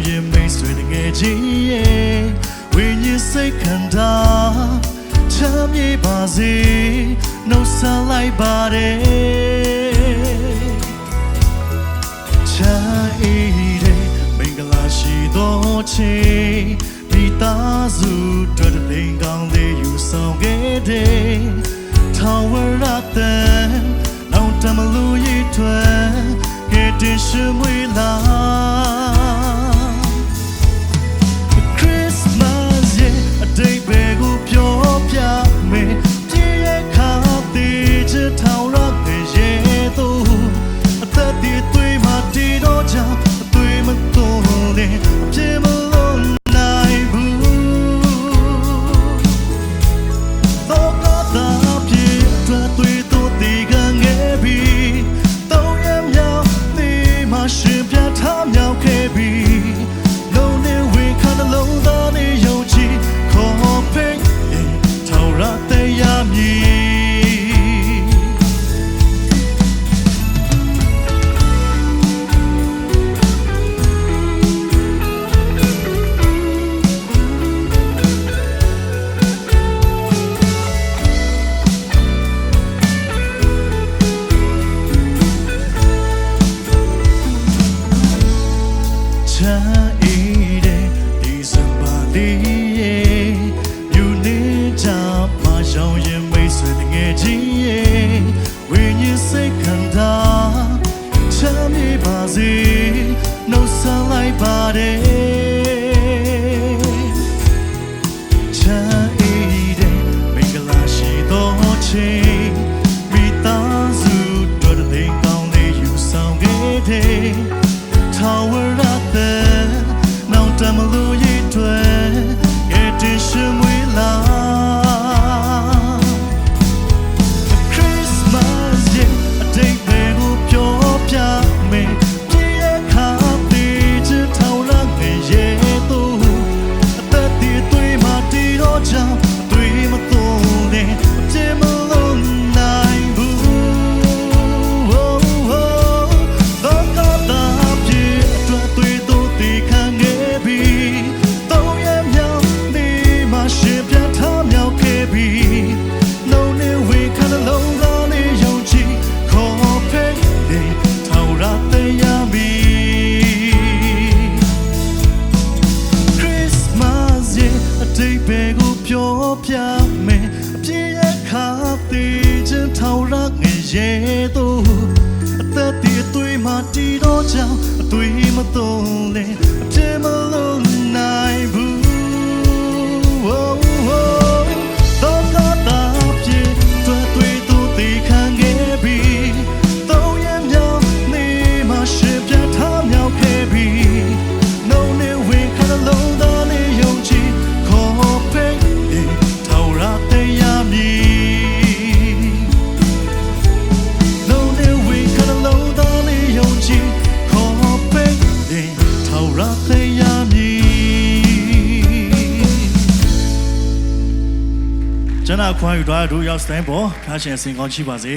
ရင်မိတ်ဆွေတကယ်ချင်းရဲ့ဝိညာဉ်စိတ်ခန္ဓာချမ်းမြေပါစေနှုတ်ဆက်လိုက်ပါတယ်ချမ်းအေးတဲ့မင်္ဂလာရှိသောချိန်မိသားစုတို့တည်ကောင်းလေးယူဆောင်ခဲ့တဲ့ထာဝရတန်နောင်တမလူရည်ထွန်းကဲတင်ရှိမွေလာနှုတ်ဆက်လိုက်ပါတယ်ချမ်းအေးတဲ့မင်္ဂလာရှိသောချိန်မိသားစုတို့တည်ကောင်းလေးယူဆောင်ခဲ့တဲ့ထာဝရတန်နောင်တမလူရည်ထွန်းကဲတင်ရှိမွေလာပြမယ်အပြည့်အခါသေးချင်ထောင်ရငယ်ရဲ့တို့အသက်ဒီအသွေးမှတီတော့ကြောင်အသွေးမသုံးလဲအပြည့်မလုံးနိုင်ဘူးတော့ကတော့ပြည့်တွေ့တွေ့သူဒီခံခဲ့ပြီးတော့ရမြောင်နေမှရှင်ပြထားမြောက်ခဲ့ပြီးno ne we kind of low down in your cheek call payကျွန်တော်ခွန်ယူသွားတို့ရောက်စတိုင်းပေါ်ဖျားရှင်စင်ကောင်းရှိပါစေ